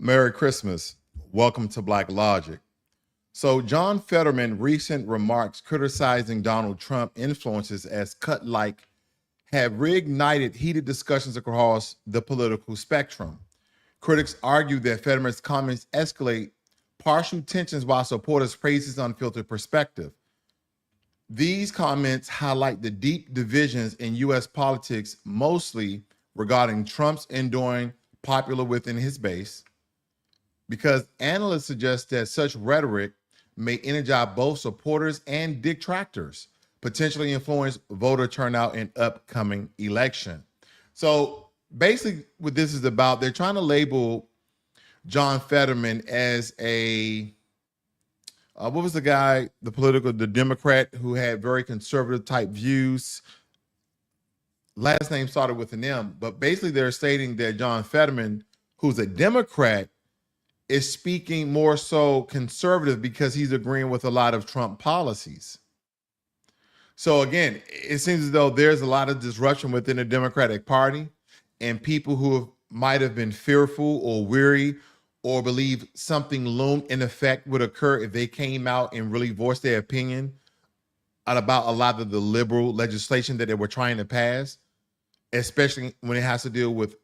Merry Christmas. Welcome to Blacklogic. So, John Fetterman recent remarks criticizing Donald Trump influences as cut-like have reignited heated discussions across the political spectrum. Critics argue that Fetterman's comments escalate partial tensions while supporters praise his unfiltered perspective. These comments highlight the deep divisions in U.S. politics, mostly regarding Trump's enduring popular within his base, because analysts suggest that such rhetoric may energize both supporters and detractors, potentially influence voter turnout in upcoming election. So basically what this is about, they're trying to label John Fetterman as a, what was the Democrat who had very conservative type views. Last name started with an M, but basically they're stating that John Fetterman, who's a Democrat, is speaking more so conservative because he's agreeing with a lot of Trump policies. So again, it seems as though there's a lot of disruption within the Democratic Party, and people who might have been fearful or weary or believe something loomed in effect would occur if they came out and really voiced their opinion about a lot of the liberal legislation that they were trying to pass, especially when it has to deal with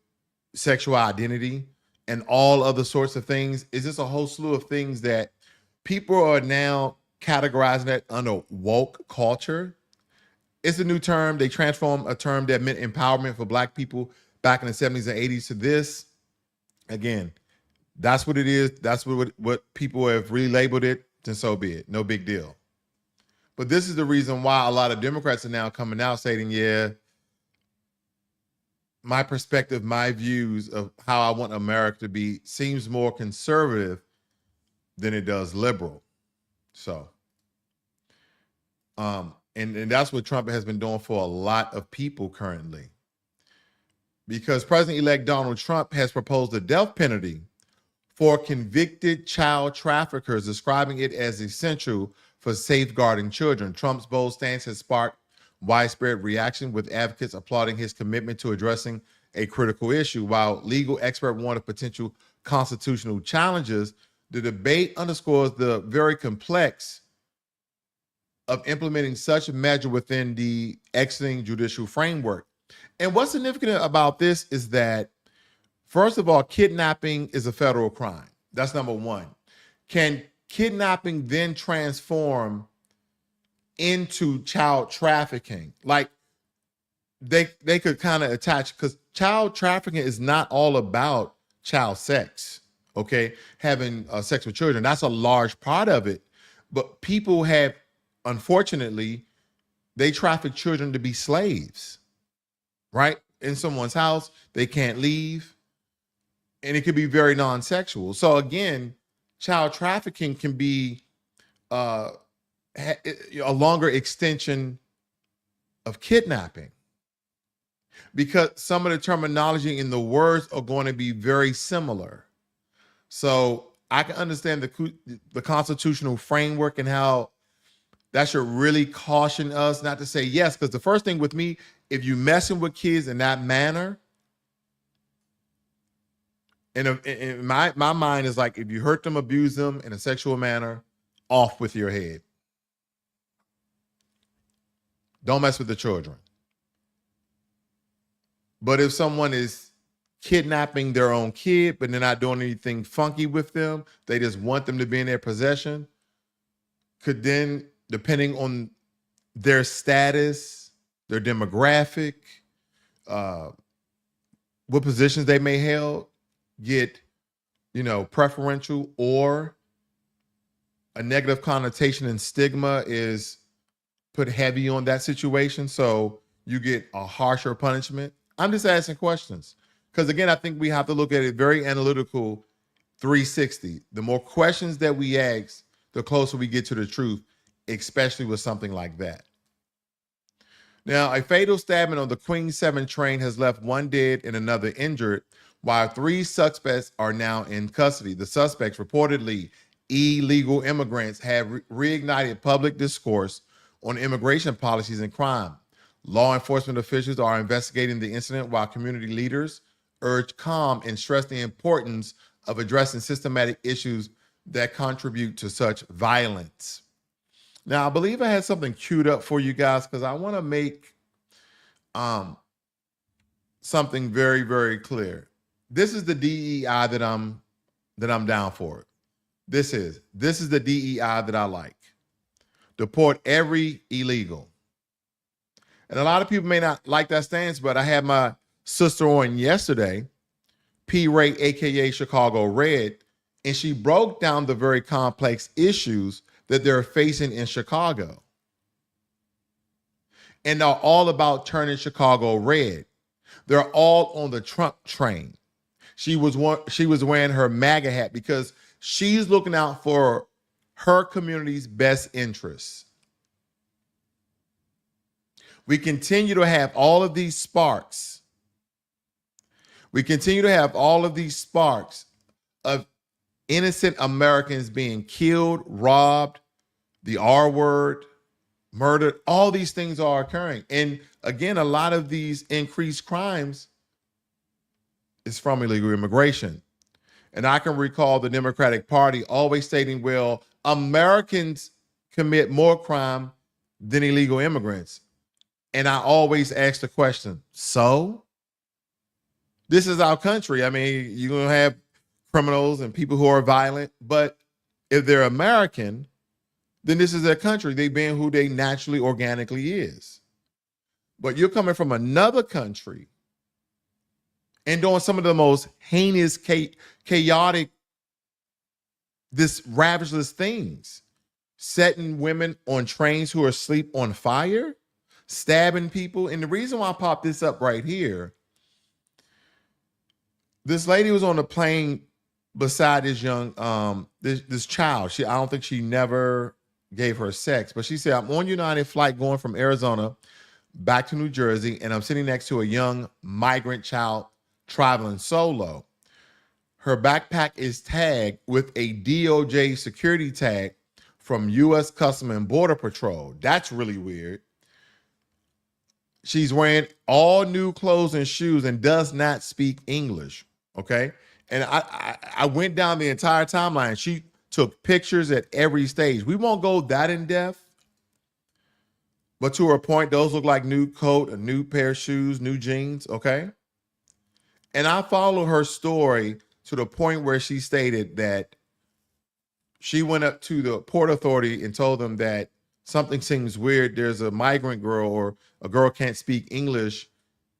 sexual identity and all other sorts of things. Is just a whole slew of things that people are now categorizing that under woke culture. It's a new term. They transformed a term that meant empowerment for Black people back in the 70s and 80s to this. Again, that's what it is. That's what people have relabeled it, and so be it. No big deal. But this is the reason why a lot of Democrats are now coming out saying, yeah, my perspective, my views of how I want America to be seems more conservative than it does liberal. So, and that's what Trump has been doing for a lot of people currently. Because President-elect Donald Trump has proposed a death penalty for convicted child traffickers, describing it as essential for safeguarding children. Trump's bold stance has sparked widespread reaction, with advocates applauding his commitment to addressing a critical issue. While legal experts warn of potential constitutional challenges, the debate underscores the very complex of implementing such a measure within the existing judicial framework. And what's significant about this is that, first of all, kidnapping is a federal crime. That's number one. Can kidnapping then transform into child trafficking? Like they could kind of attach, because child trafficking is not all about child sex, okay? Having sex with children, that's a large part of it. But people have, unfortunately, they traffic children to be slaves, right? In someone's house, they can't leave, and it could be very non-sexual. So again, child trafficking can be a longer extension of kidnapping, because some of the terminology in the words are going to be very similar. So I can understand the constitutional framework and how that should really caution us not to say yes, because the first thing with me, if you messing with kids in that manner, in my mind is like, if you hurt them, abuse them in a sexual manner, off with your head. Don't mess with the children. But if someone is kidnapping their own kid, but they're not doing anything funky with them, they just want them to be in their possession, could then, depending on their status, their demographic, what positions they may held, get, preferential, or a negative connotation and stigma is put heavy on that situation, so you get a harsher punishment. I'm just asking questions, because again, I think we have to look at it very analytical, 360. The more questions that we ask, the closer we get to the truth, especially with something like that. Now, a fatal stabbing on the Queen 7 train has left one dead and another injured, while 3 suspects are now in custody. The suspects, reportedly illegal immigrants, have reignited public discourse on immigration policies and crime. Law enforcement officials are investigating the incident, while community leaders urge calm and stress the importance of addressing systematic issues that contribute to such violence. Now, I believe I had something queued up for you guys because I want to make something very, very clear. This is the DEI that I'm down for. This is the DEI that I like. Deport every illegal. And a lot of people may not like that stance, but I had my sister on yesterday, P. Ray, aka Chicago Red, and she broke down the very complex issues that they're facing in Chicago. And they're all about turning Chicago red. They're all on the Trump train. She was wearing her MAGA hat because she's looking out for her community's best interests. We continue to have all of these sparks. We continue to have all of these sparks of innocent Americans being killed, robbed, the R word, murdered. All these things are occurring. And again, a lot of these increased crimes is from illegal immigration. And I can recall the Democratic Party always stating, well, Americans commit more crime than illegal immigrants. And I always ask the question, so? This is our country. I mean, you're going to have criminals and people who are violent, but if they're American, then this is their country. They being who they naturally, organically is. But you're coming from another country and doing some of the most heinous, chaotic, this ravageless things, setting women on trains who are asleep on fire, stabbing people. And the reason why I popped this up right here, this lady was on the plane beside this young, this child. I don't think she never gave her sex, but she said, I'm on United flight going from Arizona back to New Jersey, and I'm sitting next to a young migrant child traveling solo. Her backpack is tagged with a DOJ security tag from U.S. Customs and Border Patrol. That's really weird. She's wearing all new clothes and shoes and does not speak English, okay? And I went down the entire timeline. She took pictures at every stage. We won't go that in depth, but to her point, those look like new coat, a new pair of shoes, new jeans, okay? And I follow her story to the point where she stated that she went up to the Port Authority and told them that something seems weird. There's a migrant girl or a girl can't speak English,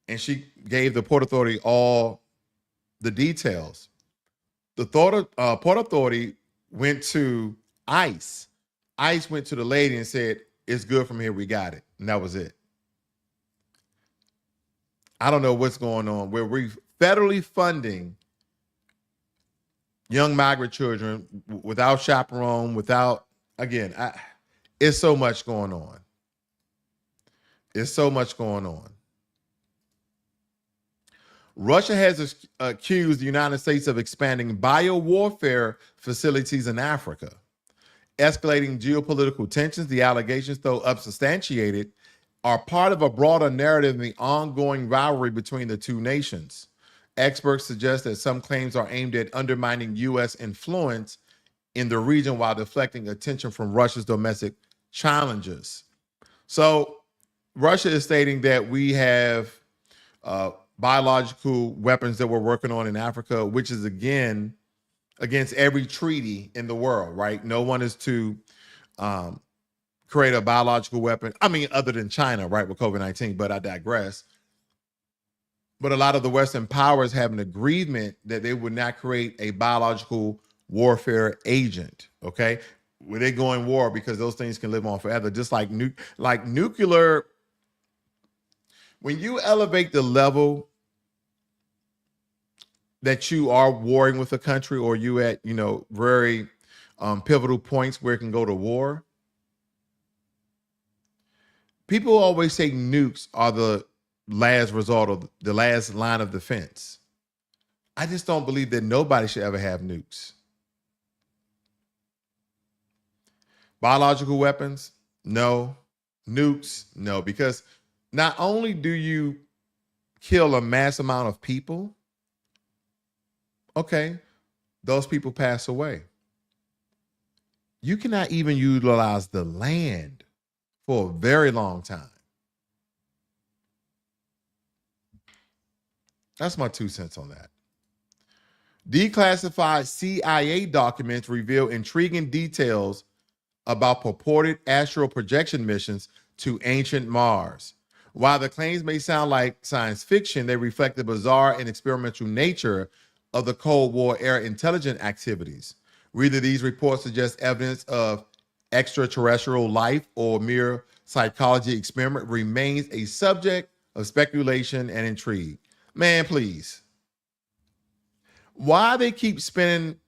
and she gave the Port Authority all the details. The Port Authority went to ICE. ICE went to the lady and said, it's good from here, we got it. And that was it. I don't know what's going on. We're federally funding young migrant children without chaperone, without, again, it's so much going on. It's so much going on. Russia has accused the United States of expanding biowarfare facilities in Africa, escalating geopolitical tensions. The allegations, though unsubstantiated, are part of a broader narrative in the ongoing rivalry between the two nations. Experts suggest that some claims are aimed at undermining U.S. influence in the region while deflecting attention from Russia's domestic challenges. So Russia is stating that we have biological weapons that we're working on in Africa, which is, again, against every treaty in the world, right? No one is to create a biological weapon. I mean, other than China, right, with COVID-19, but I digress. But a lot of the Western powers have an agreement that they would not create a biological warfare agent, okay? Where they go in war because those things can live on forever, just like nuclear. When you elevate the level that you are warring with a country, or you at, very pivotal points where it can go to war, people always say nukes are the last resort of the last line of defense. I just don't believe that nobody should ever have nukes. Biological weapons, no. Nukes, no. Because not only do you kill a mass amount of people, okay, those people pass away. You cannot even utilize the land for a very long time. That's my 2 cents on that. Declassified CIA documents reveal intriguing details about purported astral projection missions to ancient Mars. While the claims may sound like science fiction, they reflect the bizarre and experimental nature of the Cold War era intelligence activities. Whether these reports suggest evidence of extraterrestrial life or mere psychology experiment remains a subject of speculation and intrigue. Man, please. Why they keep spending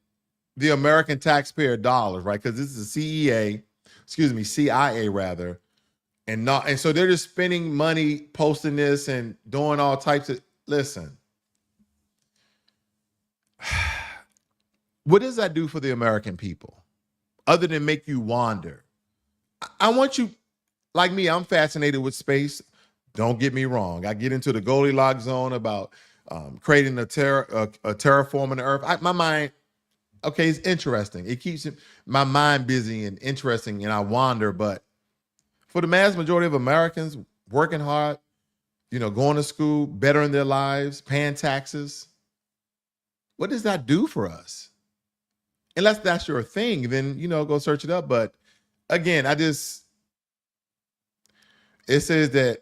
the American taxpayer dollars, right? Because this is CIA rather, and so they're just spending money posting this and doing all types of. Listen, what does that do for the American people, other than make you wander? I want you, like me, I'm fascinated with space. Don't get me wrong. I get into the Goldilocks zone about creating a terraforming the Earth. My mind. Okay, it's interesting. It keeps my mind busy and interesting, and I wander. But for the mass majority of Americans, working hard, going to school, bettering their lives, paying taxes, what does that do for us? Unless that's your thing, then, go search it up. But again, it says that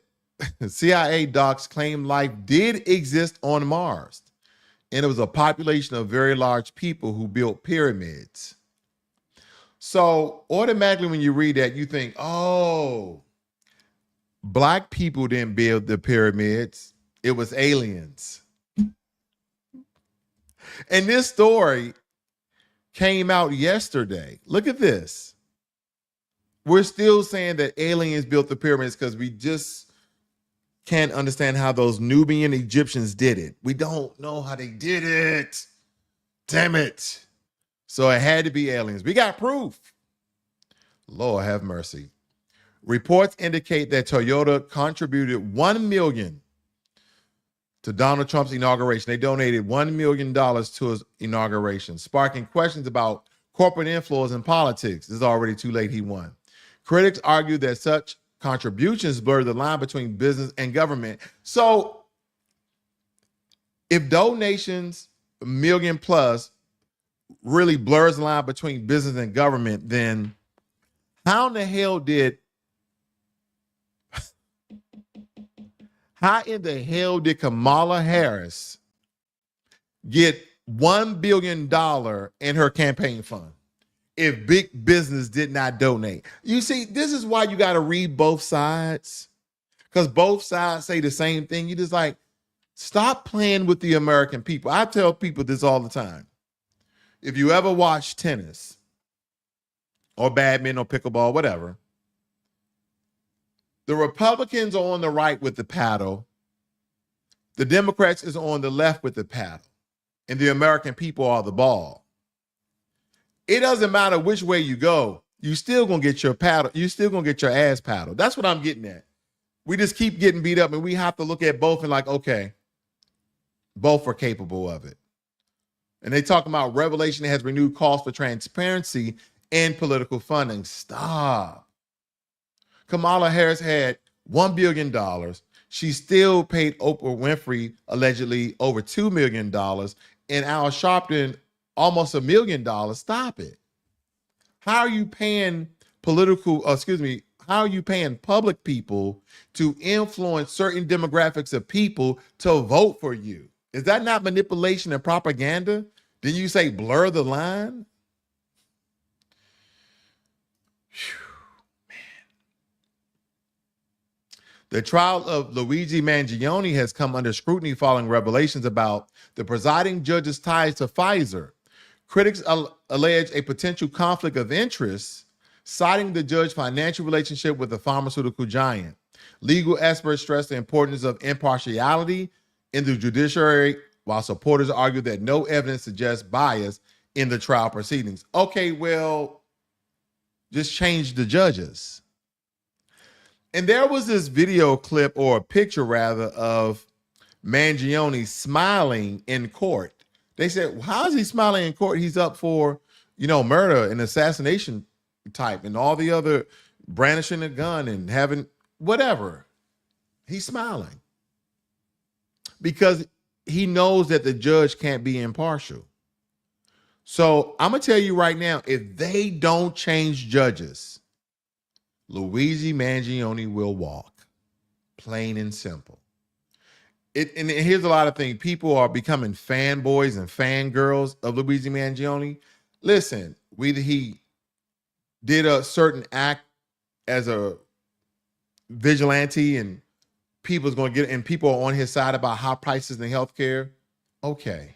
CIA docs claim life did exist on Mars. And it was a population of very large people who built pyramids. So automatically when you read that, you think, oh, Black people didn't build the pyramids. It was aliens. And this story came out yesterday. Look at this. We're still saying that aliens built the pyramids because we just can't understand how those Nubian Egyptians did it. We don't know how they did it. Damn it. So it had to be aliens. We got proof. Lord have mercy. Reports indicate that Toyota contributed $1 million to Donald Trump's inauguration. They donated $1 million to his inauguration, sparking questions about corporate influence in politics. It's already too late. He won. Critics argue that such contributions blur the line between business and government. So if donations, $1 million plus, really blurs the line between business and government, then how in the hell did Kamala Harris get $1 billion in her campaign fund if big business did not donate? You see, this is why you got to read both sides, because both sides say the same thing. You just like, stop playing with the American people. I tell people this all the time. If you ever watch tennis or badminton or pickleball, whatever, the Republicans are on the right with the paddle. The Democrats is on the left with the paddle. And the American people are the ball. It doesn't matter which way you go. You still gonna get your paddle. You still gonna get your ass paddled. That's what I'm getting at. We just keep getting beat up, and we have to look at both and like, okay, both are capable of it. And they talk about revelation has renewed calls for transparency and political funding. Stop. Kamala Harris had $1 billion. She still paid Oprah Winfrey allegedly over $2 million, and Al Sharpton almost $1 million. Stop it. How are you paying how are you paying public people to influence certain demographics of people to vote for you? Is that not manipulation and propaganda? Then you say blur the line? The trial of Luigi Manion has come under scrutiny following revelations about the presiding judge's ties to Pfizer. Critics allege a potential conflict of interest, citing the judge's financial relationship with the pharmaceutical giant. Legal experts stress the importance of impartiality in the judiciary, while supporters argue that no evidence suggests bias in the trial proceedings. Okay, well, just change the judges. And there was this video clip, or a picture rather, of Mangione smiling in court. They said, well, how is he smiling in court? He's up for, murder and assassination type and all the other brandishing a gun and having whatever. He's smiling because he knows that the judge can't be impartial. So I'm going to tell you right now, if they don't change judges, Luigi Manion will walk, plain and simple. And here's a lot of things. People are becoming fanboys and fangirls of Luigi Manion. Listen, he did a certain act as a vigilante and people's going to get, and people are on his side about high prices in healthcare. Okay.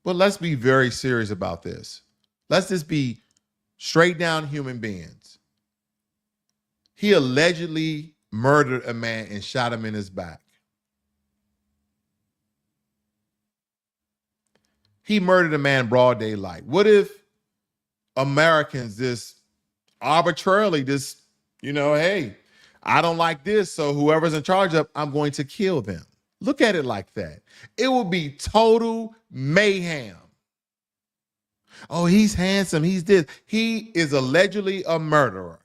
But let's be very serious about this. Let's just be straight down human beings. He allegedly murdered a man and shot him in his back. He murdered a man broad daylight. What if Americans just arbitrarily hey, I don't like this, so whoever's in charge of, I'm going to kill them. Look at it like that. It will be total mayhem. Oh, he's handsome. He's this. He is allegedly a murderer.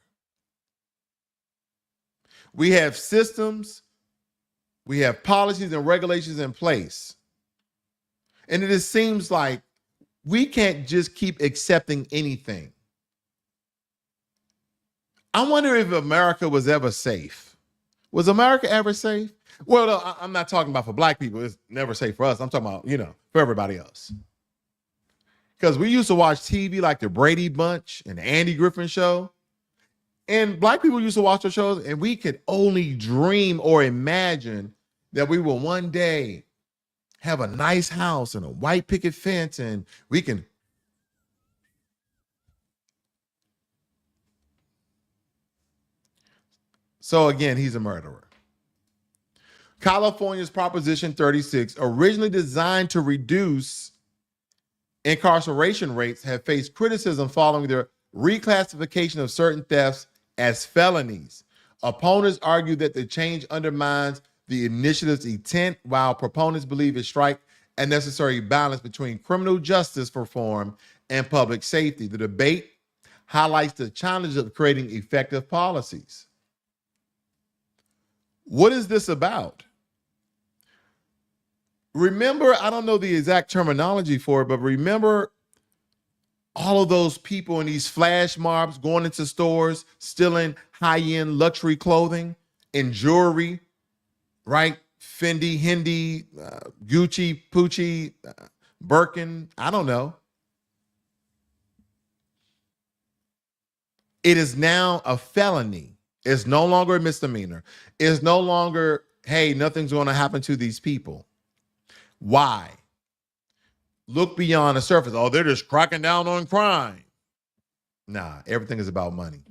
We have systems. We have policies and regulations in place. And it just seems like we can't just keep accepting anything. I wonder if America was ever safe. Was America ever safe? Well, no, I'm not talking about for black people. It's never safe for us. I'm talking about, for everybody else. Because we used to watch TV like the Brady Bunch and the Andy Griffin Show. And black people used to watch those shows, and we could only dream or imagine that we will one day have a nice house and a white picket fence, and we can. So again, he's a murderer. California's Proposition 36, originally designed to reduce incarceration rates, have faced criticism following their reclassification of certain thefts as felonies. Opponents argue that the change undermines the initiative's intent, while proponents believe it strikes a necessary balance between criminal justice reform and public safety. The debate highlights the challenge of creating effective policies. What is this about? Remember, I don't know the exact terminology for it, but remember all of those people in these flash mobs going into stores, stealing high-end luxury clothing and jewelry, right? Fendi, Hindi, Gucci, Pucci, Birkin, I don't know. It is now a felony. It's no longer a misdemeanor. It's no longer, hey, nothing's going to happen to these people. Why? Look beyond the surface. Oh, they're just cracking down on crime. Nah, everything is about money.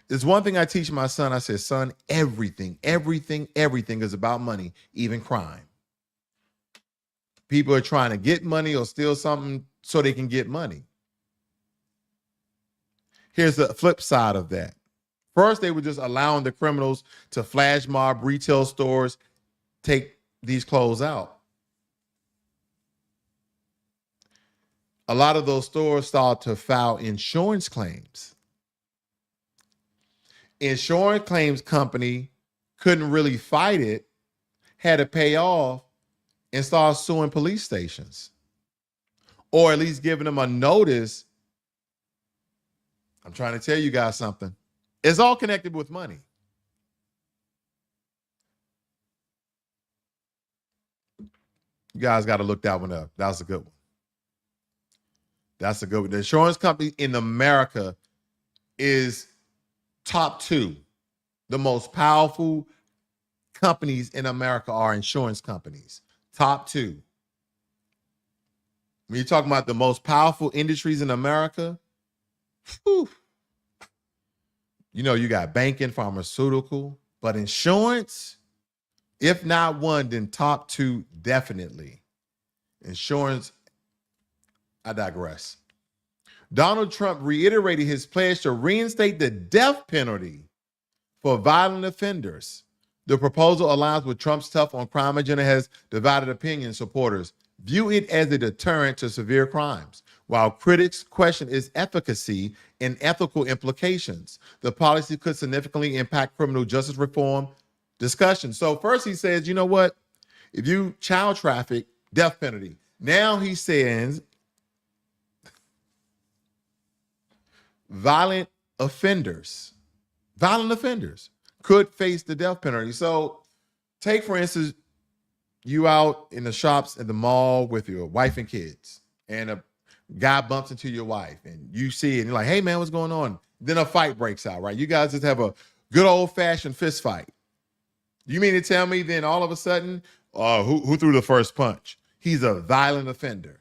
There's one thing I teach my son. I said, son, everything is about money, even crime. People are trying to get money or steal something so they can get money. Here's the flip side of that. First, they were just allowing the criminals to flash mob retail stores, take these clothes out. A lot of those stores started to file insurance claims. Insurance claims company couldn't really fight it, had to pay off and start suing police stations, or at least giving them a notice. I'm trying to tell you guys something. It's all connected with money. You guys got to look that one up. That's a good one. That's a good one. The insurance company in America is top 2. The most powerful companies in America are insurance companies. Top 2. When you're talking about the most powerful industries in America, whew, you got banking, pharmaceutical, but insurance, if not one, then top 2 definitely. Insurance, I digress. Donald Trump reiterated his pledge to reinstate the death penalty for violent offenders. The proposal aligns with Trump's tough on crime agenda, has divided opinion. Supporters view it as a deterrent to severe crimes, while critics question its efficacy and ethical implications. The policy could significantly impact criminal justice reform discussion. So first he says, you know what? If you child traffic, death penalty. Now he says violent offenders could face the death penalty. So take, for instance, you out in the shops at the mall with your wife and kids, and a guy bumps into your wife, and you see it, and you're like, hey, man, what's going on? Then a fight breaks out, right? You guys just have a good old-fashioned fist fight. You mean to tell me then all of a sudden, who threw the first punch? He's a violent offender,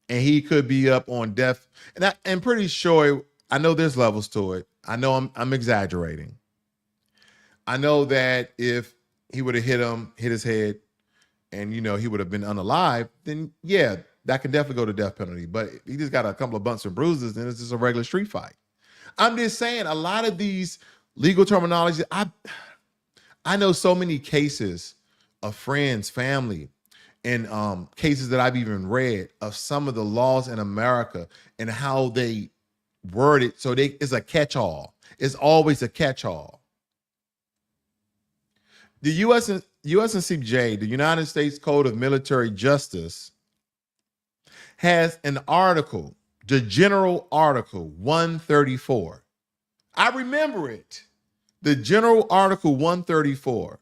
and he could be up on death. And I'm pretty sure, I know there's levels to it. I know I'm exaggerating. I know that if he would have hit his head, and he would have been unalive, then yeah, that can definitely go to death penalty. But he just got a couple of bumps and bruises, and it's just a regular street fight. I'm just saying, a lot of these legal terminology, I know so many cases of friends, family, and cases that I've even read of some of the laws in America and how they word it. So it's a catch-all. It's always a catch-all. The USCJ, the United States Code of Military Justice, has an article, the General Article 134. I remember it. The General Article 134.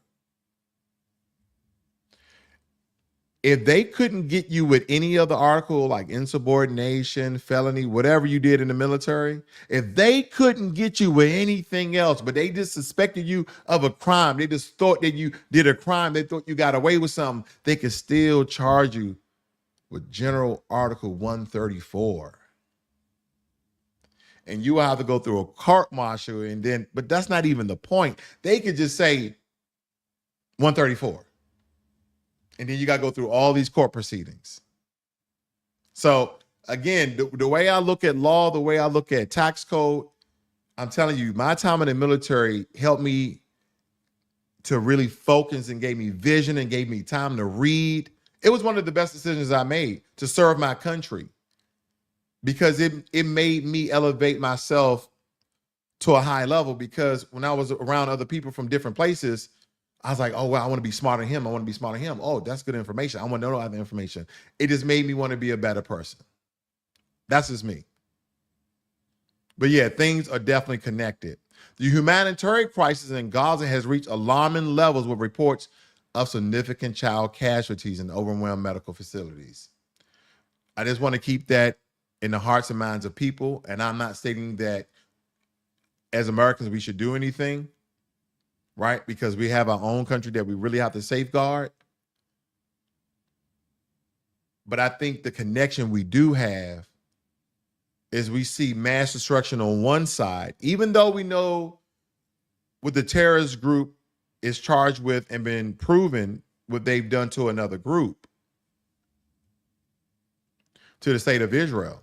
If they couldn't get you with any other article like insubordination, felony, whatever you did in the military, if they couldn't get you with anything else, but they just suspected you of a crime, they just thought that you did a crime, they thought you got away with something, they could still charge you with General Article 134. And you will have to go through a court martial, but that's not even the point. They could just say 134. And then you got to go through all these court proceedings. So again, the way I look at law, the way I look at tax code, I'm telling you, my time in the military helped me to really focus and gave me vision and gave me time to read. It was one of the best decisions I made to serve my country, because it made me elevate myself to a high level. Because when I was around other people from different places, I was like, oh, well, I want to be smarter than him. I want to be smarter than him. Oh, that's good information. I want to know other information. It just made me want to be a better person. That's just me. But yeah, things are definitely connected. The humanitarian crisis in Gaza has reached alarming levels with reports of significant child casualties in overwhelmed medical facilities. I just want to keep that in the hearts and minds of people. And I'm not stating that as Americans we should do anything, right? Because we have our own country that we really have to safeguard. But I think the connection we do have is we see mass destruction on one side, even though we know what the terrorist group is charged with and been proven what they've done to another group, to the state of Israel.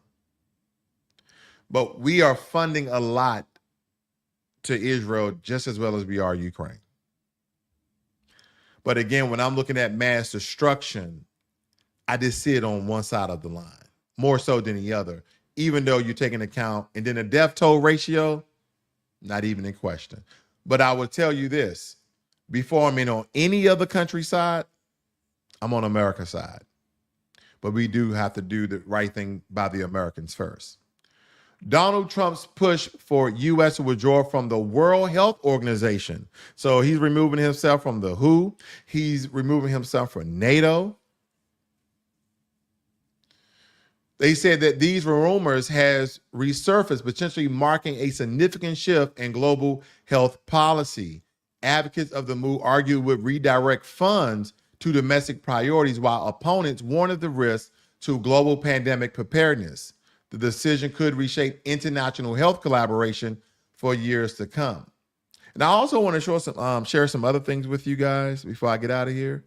But we are funding a lot to Israel just as well as we are Ukraine. But again, when I'm looking at mass destruction, I just see it on one side of the line, more so than the other, even though you're taking account, and then the death toll ratio, not even in question. But I will tell you this, before I'm in on any other country side, I'm on America's side. But we do have to do the right thing by the Americans first. Donald Trump's push for U.S. to withdraw from the World Health Organization. So he's removing himself from the WHO. He's removing himself from NATO. They said that these rumors has resurfaced, potentially marking a significant shift in global health policy. Advocates of the move argue would redirect funds to domestic priorities, while opponents warn of the risk to global pandemic preparedness. The decision could reshape international health collaboration for years to come. And I also want to share some other things with you guys before I get out of here.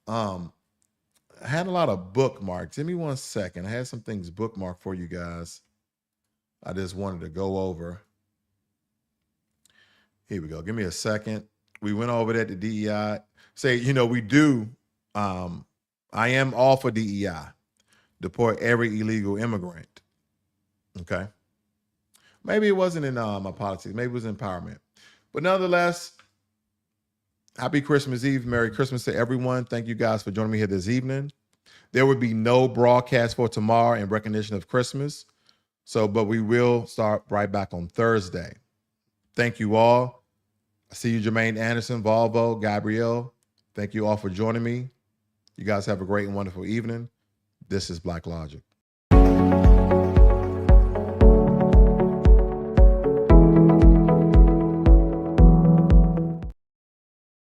I had a lot of bookmarks. Give me 1 second. I had some things bookmarked for you guys. I just wanted to go over. Here we go. Give me a second. We went over that to DEI. Say, we do I am all for DEI. Deport every illegal immigrant. Okay. Maybe it wasn't in my politics. Maybe it was empowerment. But nonetheless, happy Christmas Eve. Merry Christmas to everyone. Thank you guys for joining me here this evening. There will be no broadcast for tomorrow in recognition of Christmas. But we will start right back on Thursday. Thank you all. I see you, Jermaine Anderson, Volvo, Gabrielle. Thank you all for joining me. You guys have a great and wonderful evening. This is Blacklogic.